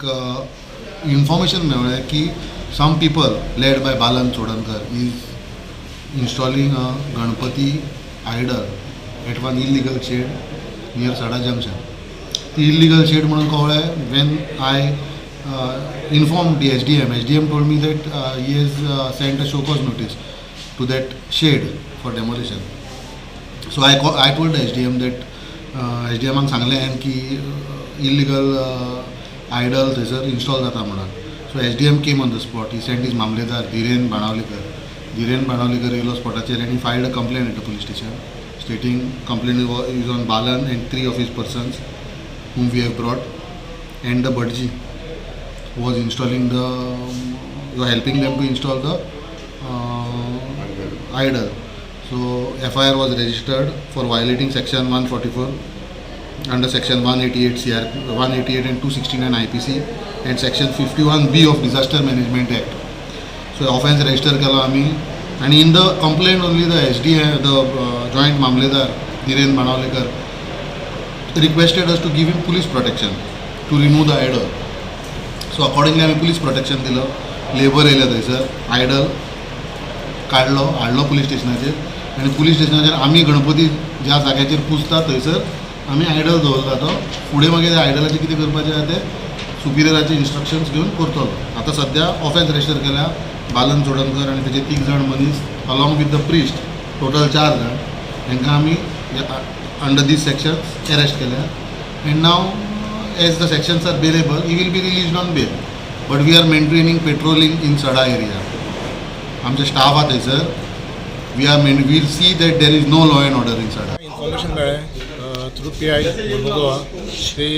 एक इन्फॉर्मेशन मेळ्ळें की some people led by Balan Chodankar is installing a Ganpati idol at one illegal shed near Sada junction. ती illegal shed म्हणून कळ्ळें when I informed the SDM. SDM told me that he has sent a show cause notice to that shade for demolition. So I told the SDM that SDM सांगलें की illegal idol थंयसर install जाता म्हणून. So SDM came on the spot. He sent his मामलेदार धीरेन बाणावलेकर. धीरेन बाणावलेकर येयलो स्पॉटाचेर and he filed a complaint at the police station stating complaint is on Balan and 3 of his persons whom we have brought and the Badji was installing helping them to install the idol. So FIR was registered for violating section 144 under section 188 188 and 269 IPC and section 51B of Disaster Management Act. So offense register केलो आमी and in the complaint only the SDM the joint mamledar Dhiren Banawlekar requested us to give him police protection to remove the idol. So accordingly आम्ही police protection दिलं. Labour येयले थंयसर idle हाडलो police स्टेशनाचेर आनी police स्टेशनाचेर आमी गणपती ज्या जाग्याचेर पुजता थंयसर आमी आयडल दवरला. तो फुडें मागीर आयडलाचें कितें करपाचें आहा तें सुपिरियराचे इन्स्ट्रक्शन्स घेवन करतलो. आतां सद्या ऑफेन्स रजिस्टर केल्या बालन चोडणकर आनी तेजे 3 जाण मनीस along with the priest total 4 जाण तांकां आमी अंडर दीस सेक्शन्स अरेस्ट केल्या end now as the sections are bailable, he will be released on bail. But we are maintaining patrolling in Sada area. आमचे स्टाफ आहा थंयसर. We'll see that there is no law and order in Sada. Information मेळ्ळें through PI Goa ते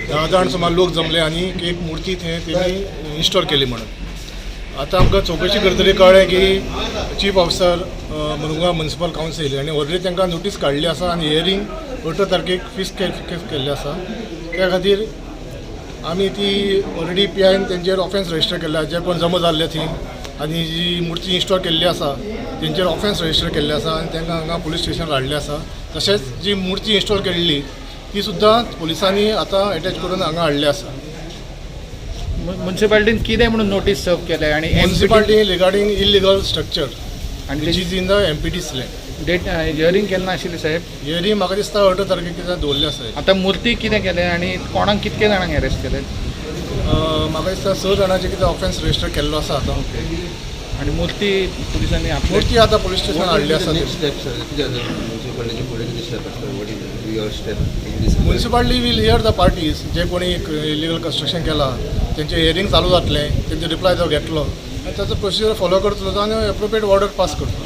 10 जाण सुमार लोक जमले आनी एक मुर्ती थंय तेणी इन्स्टॉल केली म्हणून. आतां आमकां चवकशी करतली कळ्ळें की chief officer Murgaon municipal council आनी ऑलरेडी तांकां नोटीस काडली आसा आनी हियरींग 8 तारखेक फिक्स केल्लें आसा. त्या खातीर आमी ती ऑलरेडी PIन तेंचेर ऑफेन्स रजिस्टर केल्या जे कोण जमा जाल्ले थंय आनी जी मुर्ती इन्स्टॉल केल्ली आसा तेंचेर ऑफेन्स रजिस्टर केल्ले आसा आनी तांकां हांगा पुलीस स्टेशन हाडले आसा. तशेंच जी मुर्ती इन्स्टॉल केल्ली ती सुद्दां पुलिसांनी आतां अटॅच करून हांगा हाडली आसा. म्युन्सिपालिटीन कितें म्हणून नोटीस सर्व केले आनी म्युन्सिपालिटी रिगार्डींग इल्लीगल स्ट्रक्चर आनी which is in the MPT's land. Date hearing केन्ना आशिल्ली साहेब? हियरींग म्हाका दिसता 8 तारखेक कितें दवरलें आसा. आतां मुर्ती कितें केलें आनी कोणाक कितके जाणांक अरेस्ट केले? म्हाका दिसता 6 जाणांचे कितें ऑफेन्स रजिस्टर केल्लो आसा आतां. आनी मुर्ती पुलिसांनी मुर्ती आतां पुलीस स्टेशन हाडली आसा. Municipality will hear the parties जे कोणी इलिगल कन्स्ट्रक्शन केलां तेंचें हियरींग चालू जातलें तेंचो रिप्लाय तो घेतलो आनी ताचो प्रोसिजर फॉलो करतलो आनी एप्रोप्रिएट ऑर्डर पास करतलो.